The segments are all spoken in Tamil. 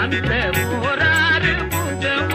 அந்த போராறு முகம்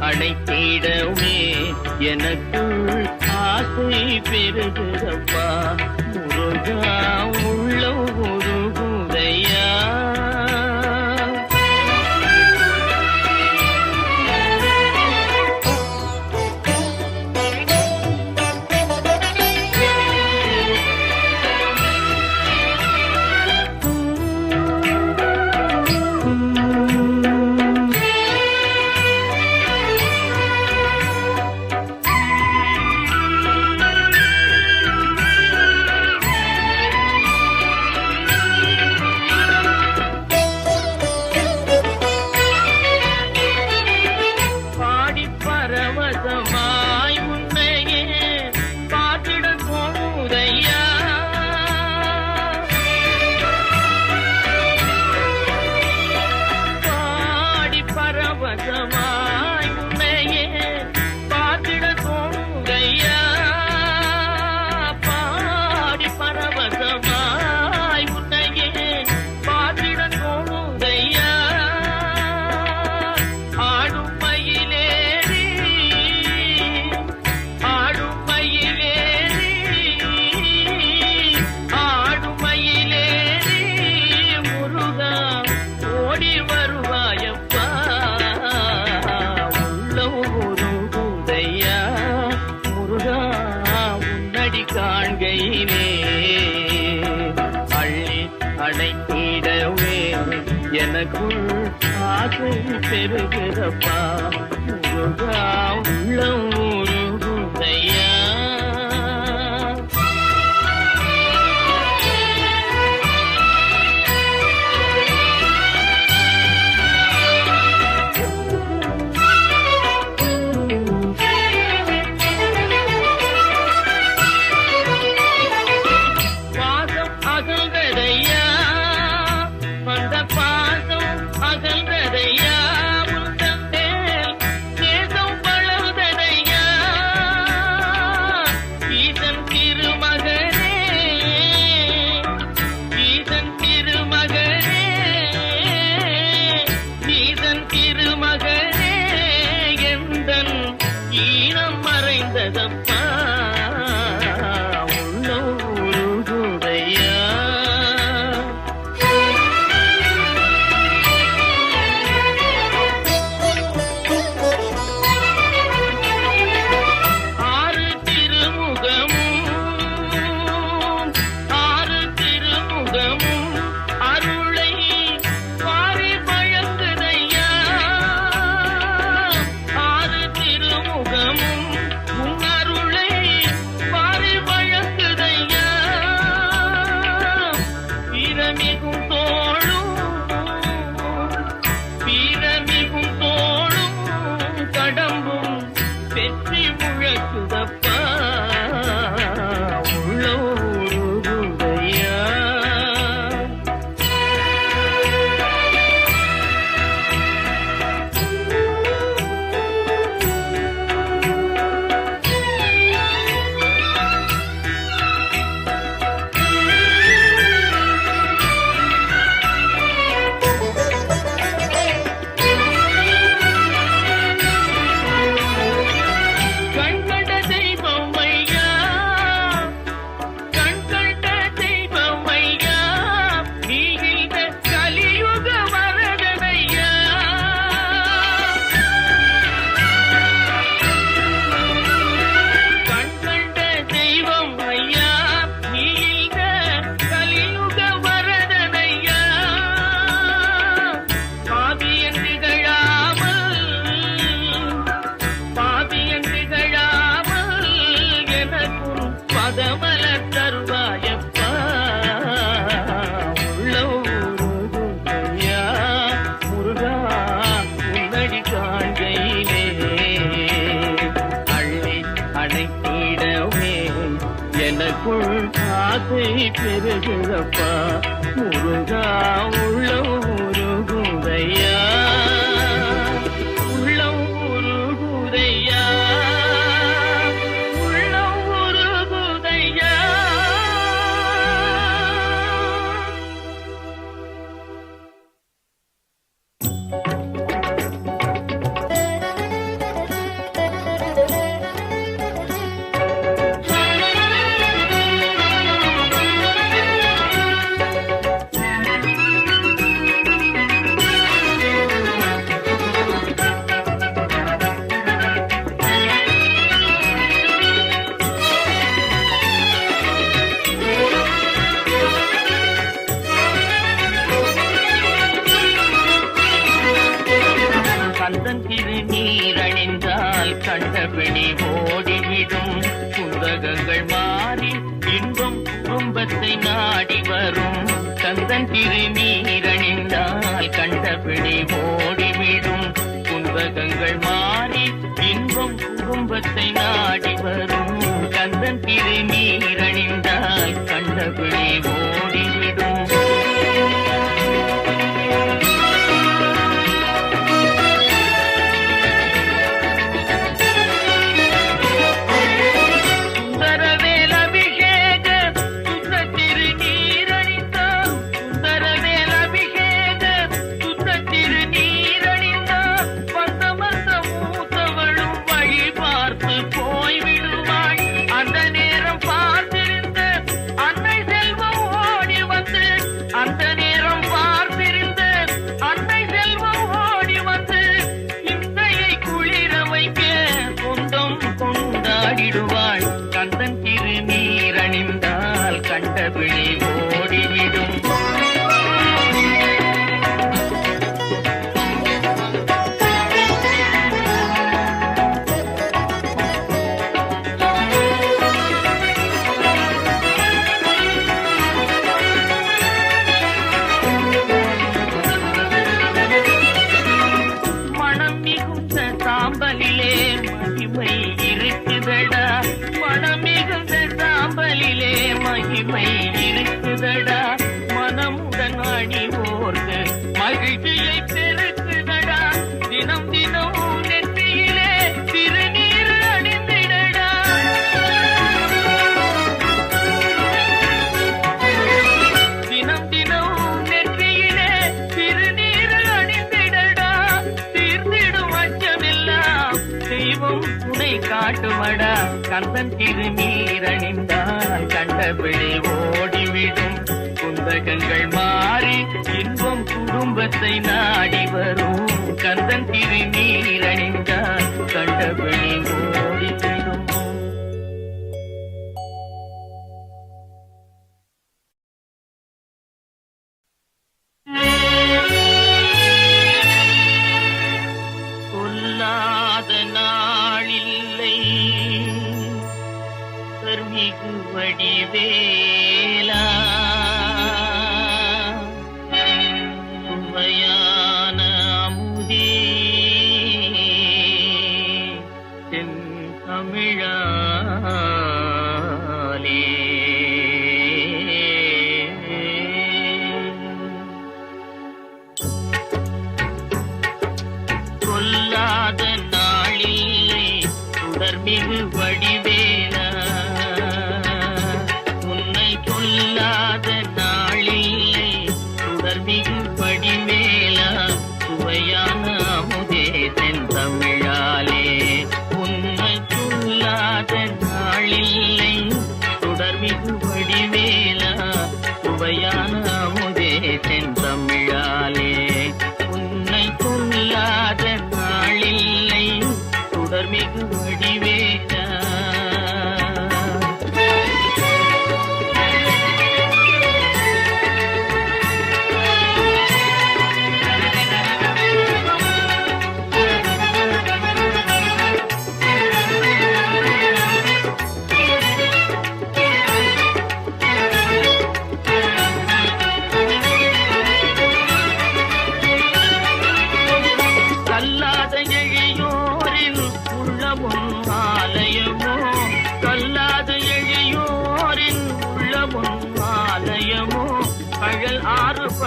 அணைத்திடவே எனக்குள் ஆசை பெருகுதப்பா முருகா உள்ள உருகுதையா எனக்குள் ஆசை பெருகிறப்பா முருகா உள்ள உருகுதையா அகல்றதையா உந்தன் மேல் நேசம் வளர்ந்ததையா வாழ்ந்திடவே எனக்குள் ஆசை பெருகிறப்பா முருகா உள்ளம் உருகுதையா உள்ளம் உருகுதையா உள்ளம் உருகுதையா. கந்தன் திருநீரணிந்தால் கண்டபடி ஓடிவிடும் புந்தகங்கள் மாறி இன்பம் குடும்பத்தை நாடி வரும். கந்தன் திருநீரணிந்தால் கண்டபடி ஓடிவிடும் புந்தகங்கள் மாறி இன்பம் குடும்பத்தை நாடி வரும். கந்தன் திருநீரணிந்தால் கண்டபடி ஓடிவிடும். கந்தன் திருநீரணிந்தால் கண்டபிடி ஓடிவிடும். மனம் மிகுந்த சாம்பலிலே மகிமை இருக்குதடா மனம் மிகுந்த சாம்பலிலே மகிமை இருக்குதடா மனமுடன் அணிவோர்க்கு மகிழ்ச்சியை பெருக்குதடா தினம் தினம் நெற்றியிலே திருநீர் அணிந்திடடா தினம் தினம் நெற்றியிலே திருநீர் அணிந்திடடா தீர்ந்திடும் அச்சமெல்லாம் தெய்வம் துணை காட்டுமடா. கந்தன் திருநீரணிந்தால் கண்டபிடி ஓடிவிடும் புந்தகங்கள் மாறி இன்பம் குடும்பத்தை நாடி வரும். கந்தன் திருநீரணிந்தால் கண்டபிடி ஓடிவிடும். பொல்லாத நாளில்லை மிகு வடிவேலா சுவையான அமுதே தென் தமிழாலே கொல்லாத நாளில்லை சுடர்மிகு வடிவேலா உன்னை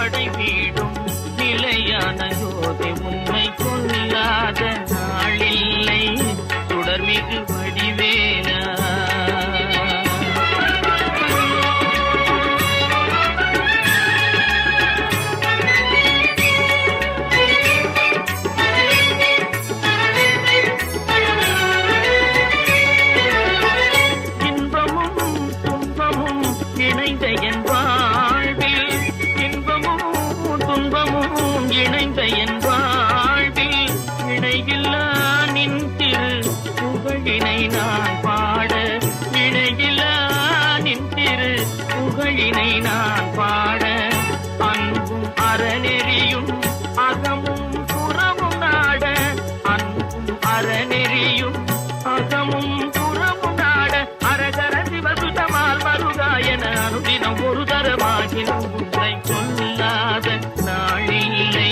படை வீடும் நிலையான ஜோதி உன்னை கொல்லாத நாளில்லை சுடர்மிகு வடிவேலா. நான் பாட அன்பும் அறநெறியும் அகமும் புறமும் நாட, அன்பும் அறநெறியும் அகமும் புறமும் நாட, அரகர சிவசுதமால் மருகாயன அனுதினம் ஒரு தரமாகினும் உன்னை கொல்லாத நாளில்லை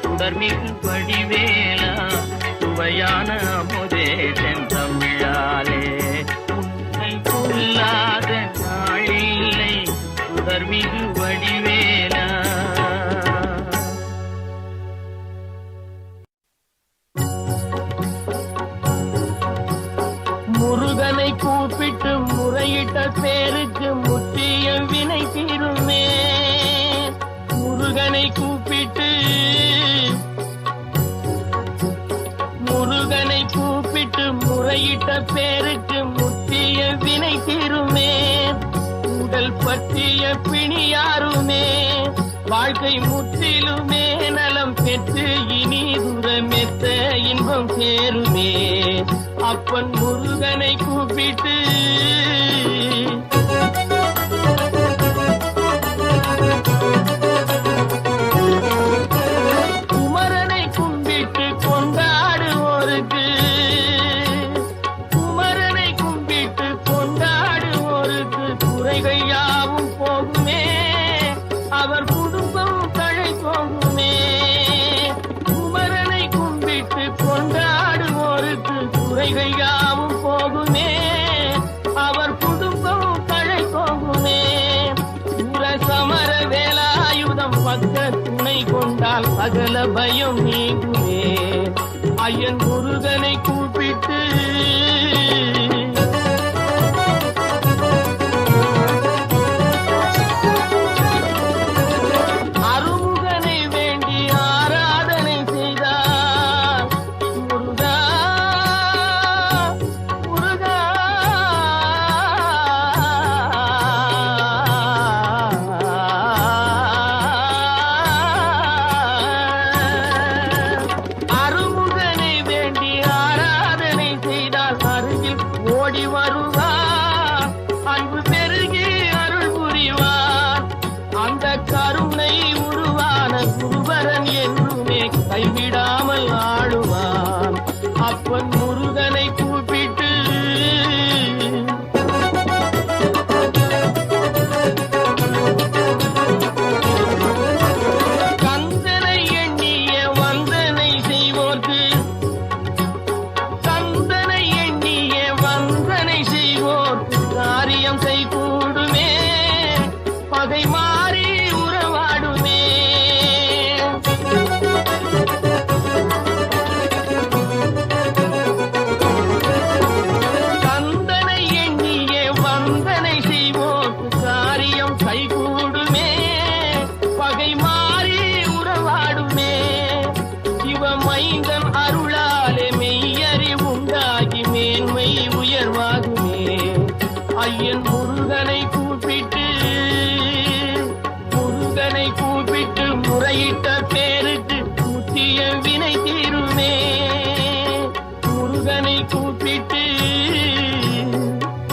சுடர்மிகு வடிவேலா. சுவையான அமுதே செந்தமிழாலே உன்னை கொல்லாத நாளில்லை சுடர்மிகு வடிவேலா. முருகனை கூப்பிட்டு முறையிட்ட பேருக்கு முற்றிய வினை தீருமே. முருகனை கூப்பிட்டு முறையிட்ட பேருக்கு முற்றிய வினை தீருமே. உடல் பற்றிய பிணியாருமே வாழ்க்கை முற்றிலுமே நலம் பெற்று இனி தூரமெத்த இன்பம் சேருமே. அப்பன் முருகனை கூப்பிட்டு குமரனை கும்பிட்டு கொண்டாடுவோருக்கு, குமரனை கும்பிட்டு கொண்டாடுவோருக்கு குறைகள் யாவும் போகுமே, அவர் குடும்பம் தழை போகுமே. குமரனை கும்பிட்டு கொண்டாடுவோருக்கு குறைகள் யாவும் போகுமே, அவர் குடும்பம் தழை போகுமே. சமர வேலாயுதம் பக்க துணை கொண்டால் சகல பயம் நீங்குமே. ஐயன் முருகனை கூப்பிட்டு அருமுகனை வேண்டி ஆராதனை செய்தார். முருகா முருகா அருமுகனை வேண்டி ஆராதனை செய்தால் அருகில் ஓடி வருவார். அன்பு பெருகி அருள் புரிவார். அந்த கருணை உருவான குருவரன் என்றுமே கைவிடாமல் ஆளுவார். அப்பன் முருகனை கூப்பிட்டு கந்தனை எண்ணிய வந்தனை செய்வோர்க்கு, கந்தனை எண்ணிய வந்தனை செய்வோர்க்கு காரியம் செய்கூடுமே, பகை மாறி உறவாடுமே. கந்தனை எண்ணிய வந்தனை செய்வோர்க்கு காரியம் கைகூடுமே, பகை மாறி உறவாடுமே. சிவமைந்தன் அருளாலே மெய்யறிவுண்டாகி மேன்மை உயர்வாகுமே. ஐயன் முருகனை கூப்பிட்டு, முருகனை கூப்பிட்டு முறையிட்ட பேருக்கு முற்றிய வினை தீருமே. முருகனை கூப்பிட்டு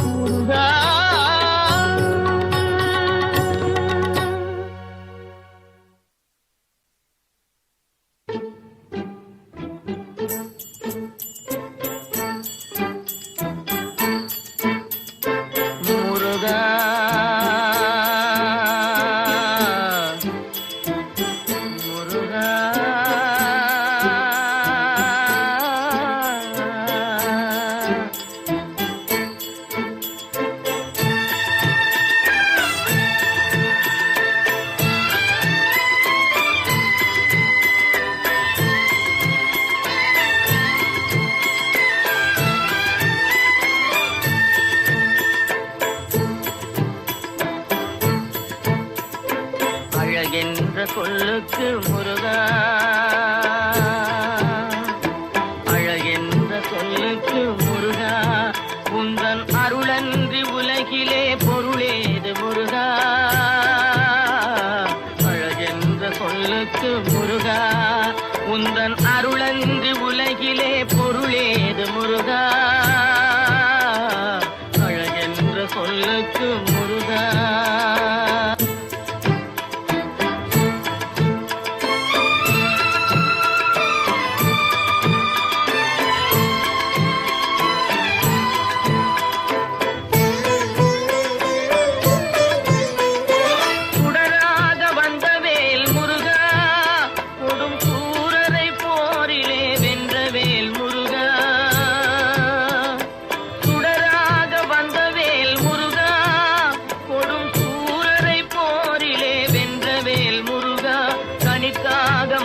முருகா முருகா முருகா சொல்லுக்கு முருகா, அழகென்ற சொல்லுக்கு முருகா, உந்தன் அருளன்றி உலகிலே பொருளேது முருகா, அழகென்ற சொல்லுக்கு முருகா, உந்தன் அருளன்றி உலகிலே பொருளேது முருகா, அழகென்ற சொல்லுக்கு முருகா.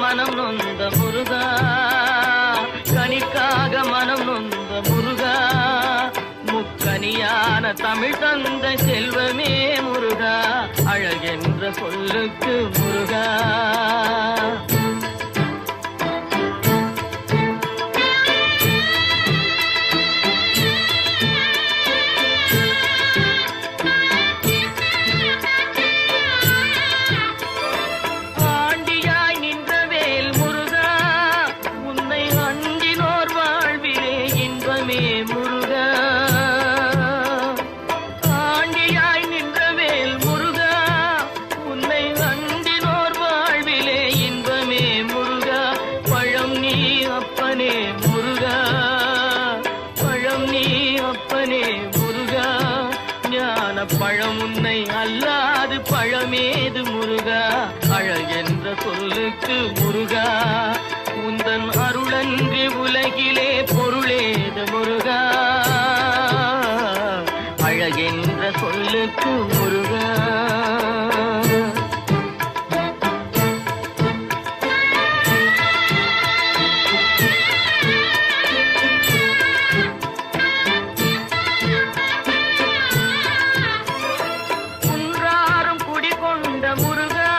மனம் நொந்த முருகா, கனிக்காக மனம் நொந்த முருகா, முக்கனியான தமிழ் தந்த செல்வமே முருகா, அழகென்ற சொல்லுக்கு முருகா. முருகா, ஆண்டியாய் நின்றவேல் முருகா, உன்னை அண்டினோர் வாழ்விலே இன்பமே முருகா, பழம் நீ அப்பனே முருகா, பழம் நீ அப்பனே முருகா, ஞான பழம் உன்னை அல்லாது பழமேது முருகா, அழகென்ற சொல்லுக்கு முருகா, உந்தன் அருளன்றி உலகிலே பொருளேது முருகா, அழகென்ற சொல்லுக்கு முருகா. குன்றாரும் குடிகொண்ட முருகா,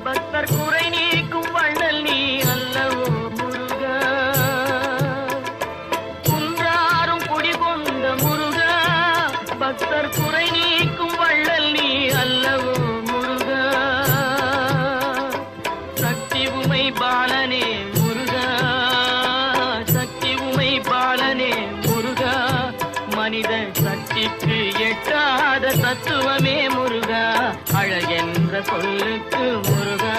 பக்தர் குறை நீக்கும் வள்ளல் நீ அல்லவோ முருகா, குன்றாரும் குடிகொண்ட முருகா, பக்தர் குறை நீக்கும் வள்ளல் நீ அல்லவோ முருகா, சக்தி உமை பாலனே முருகா, சக்தி உமை பாலனே முருகா, மனித சக்திக்கு எட்டாத தத்துவமே முருகா, அழகென்ற சொல்லுக்கு முருகா.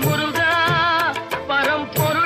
முருகா, பரம்பொருள்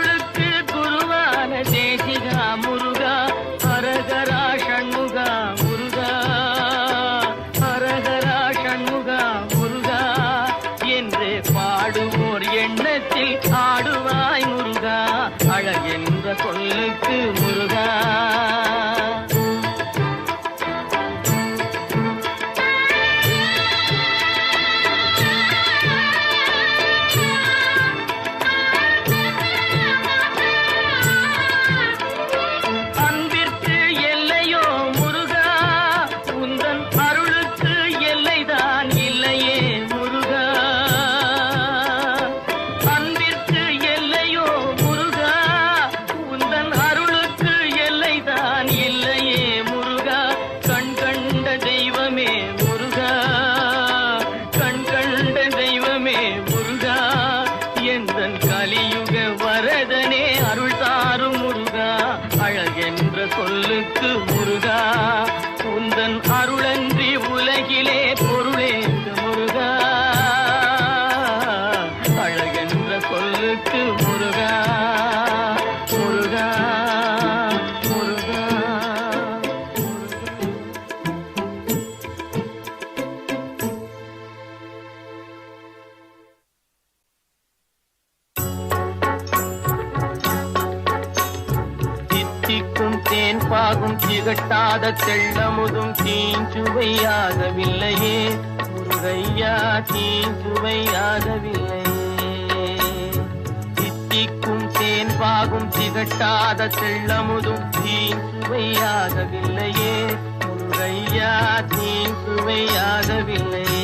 திகட்டாத தெள்ளமுதும் தீஞ்சுவையாகவில்லையே முருகையா, தீஞ்சுவையாகவில்லையே. தித்திக்கும் தேன்பாகும் திகட்டாத தெள்ளமுதும் தீஞ்சுவையாகவில்லையே முருகையா, தீஞ்சுவையாகவில்லையே.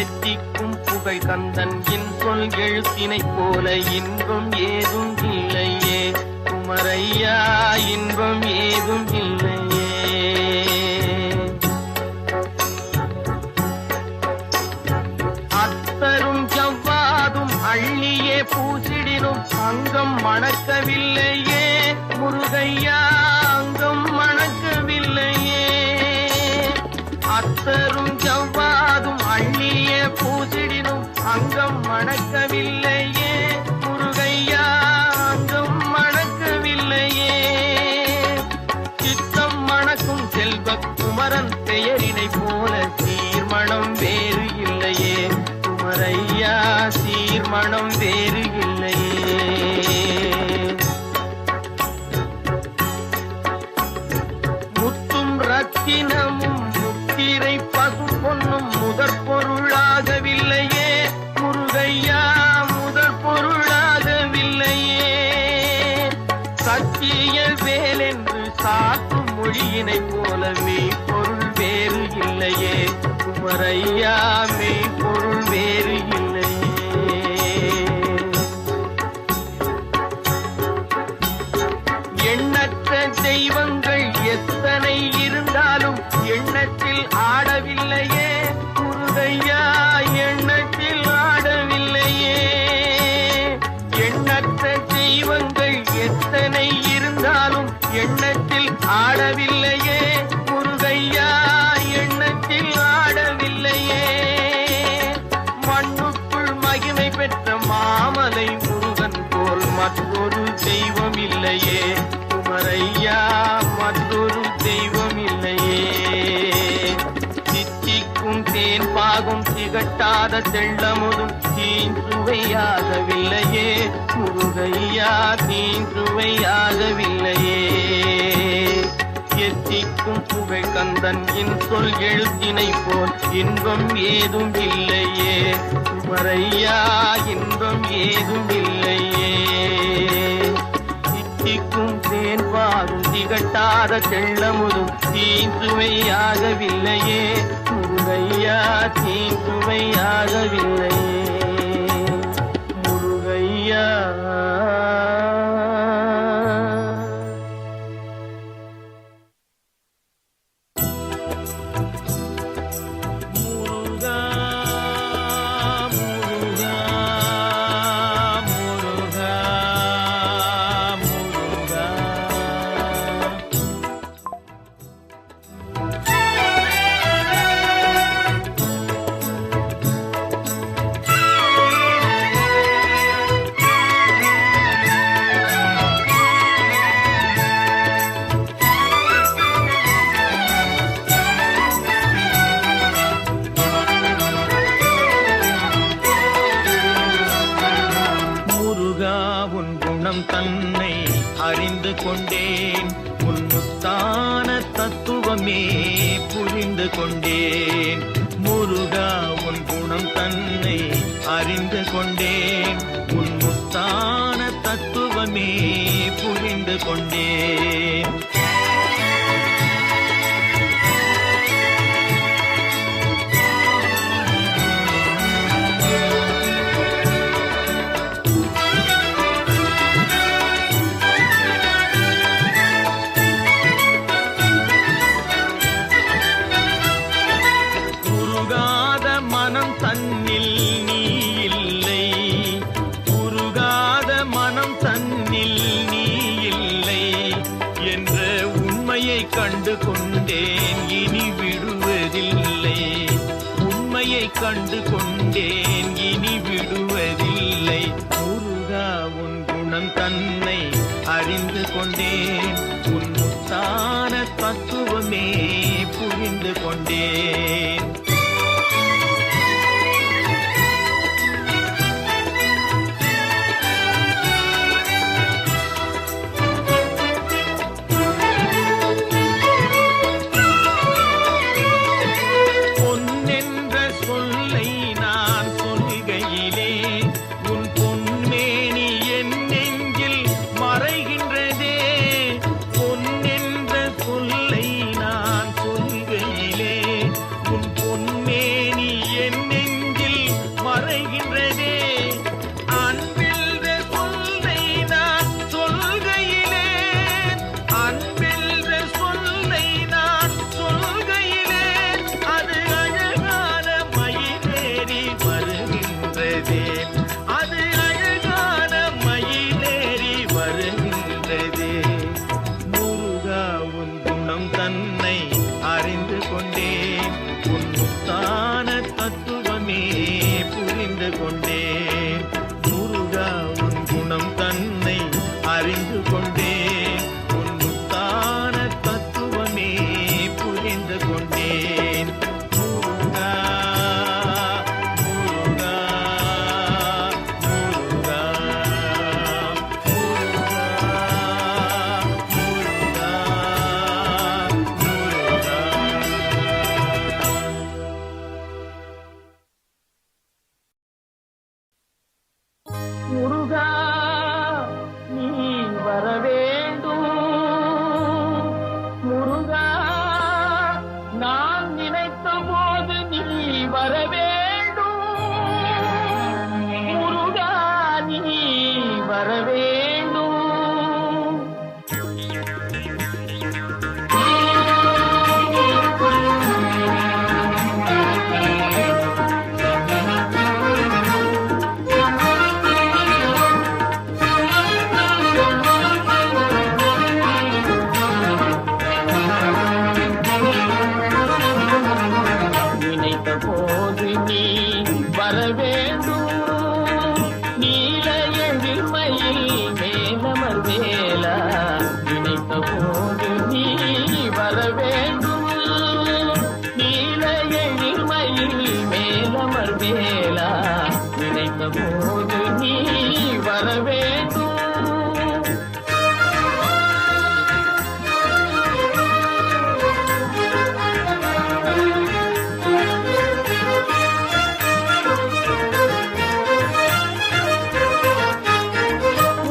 எத்திக்கும் புகழ் கந்தன் என் சொல் எழுத்தினைப் போல இன்பம் ஏதும் இல்லையே குமரையா, இன்பம் ஏதும் இல்லையே. அத்தரும் ஜவ்வாதும் அள்ளியே பூசிடினும் அங்கம் மணக்கவில்லையே முருகையா, அங்கம் மணக்கவில்லையே. அத்தரும் ஜவ்வாதும் அள்ளியே பூசிடினும் அங்கம் மணக்கவில்லையே முருகையா, அங்கம் மணக்கவில்லையே. சித்தம் மணக்கும் செல்வ குமரன் பெயரினை போல சீர்மணம் வேறு இல்லையே குமரையா, சீர்மணம் வேறு இல்லையே. முத்தும் ரத்தினமும் முத்திரை பசு பொன்னும் முதற் பொருளாகவில்லையே முருகையா, முதற் பொருளாகவில்லையே. சத்திய வேல் என்று சாத்தும் மொழியினை போல மெய்ப்பொருள் வேறு இல்லையே குமரையா, மெய்ப்பொருள் வேறு இல்லையே. எண்ணற்ற தெய்வங்கள் எத்தனை இருந்தாலும் எண்ணத்தில் ஆடவில்லையே முருகையா, எண்ணத்தில் ஆடவில்லையே. எண்ணற்ற தெய்வங்கள் எத்தனை இருந்தாலும் எண்ணத்தில் ஆடவில்லையே முருகையா, எண்ணத்தில் ஆடவில்லையே. மண்ணுக்குள் மகிமை பெற்ற மாமலை முருகன் போல் மற்றொரு தெய்வம் இல்லையே குமரையா, மற்றொரு தெய்வம் இல்லையே. தித்திக்கும் தேன்பாகும் திகட்டாத தெள்ளமுதும் தீஞ்சுவையாகவில்லையே முருகையா, தீஞ்சுவையாகவில்லையே. எத்திக்கும் புகழ் கந்தன் என் சொல் எழுத்தினை போல் இன்பம் ஏதும் இல்லையே குமரையா, இன்பம் ஏதும் இல்லையே. தித்திக்கும் தேன்பாகும் திகட்டாத தெள்ளமுதும் தீஞ்சுவையாகவில்லையே முருகையா, தீஞ்சுவையாகவில்லையே முருகையா. தன்னை அறிந்து கொண்டேன் உன் முத்தான தத்துவமே புரிந்து கொண்டேன் முருகா உன் குணம் தன்னை அறிந்து கொண்டேன் உன் முத்தான தத்துவமே புரிந்து கொண்டேன் கண்டு கொண்டேன் இனி விடுவதில்லை உண்மையை கண்டு கொண்டேன் இனி விடுவதில்லை முருகா உன் குணம் தன்னை அறிந்து கொண்டேன் உன் முத்தான தத்துவமே புரிந்து கொண்டேன் தத்துவமே புரிந்து கொண்டேன். முருகா உன் குணம் தன்னை அறிந்து கொண்டேன். உன் முத்தான தத்துவமே புரிந்து கொண்டேன். முருகா முருகா முருகா முருகா நீ வர வேண்டும். முருகா நான் நினைத்த போது நீ வர வேண்டும். முருகா நீ வர வேண்டும். நினைத்த போது நீ வர வேண்டும். நீல எழில்மையில் மேலமர் வேலா. நினைத்த போது நீ வர வேண்டும். நீல எழில்மையில் மேலமர் வேலா. நினைத்த போது நீ வர வேண்டும்.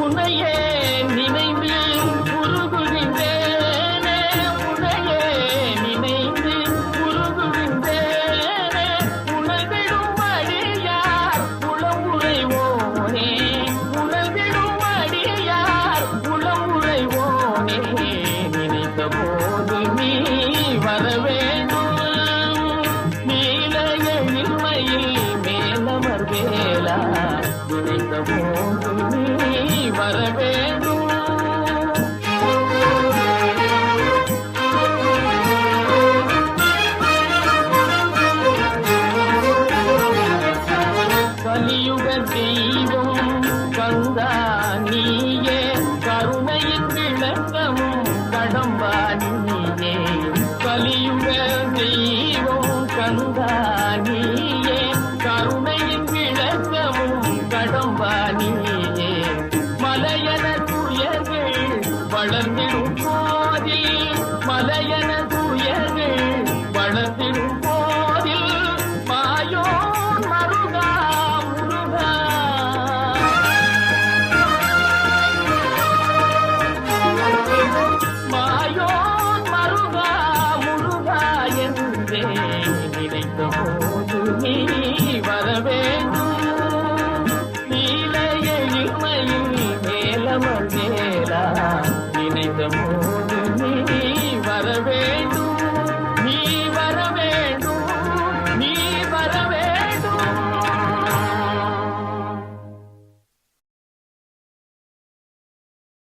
உன்னையே நினைந்து உருகுகின்றேனே. உன்னையே நினைந்து உருகுகின்றேனே. உணர்விடும் அடியார் உளம் உறைவோனே. உணர்விடும் அடியார் உளம் உறைவோனே. நினைத்த போது நீ வர வேண்டும். நீல எழில்மையில் மேலமர் வேலா. நினைத்த போது நீ வர வேண்டும்.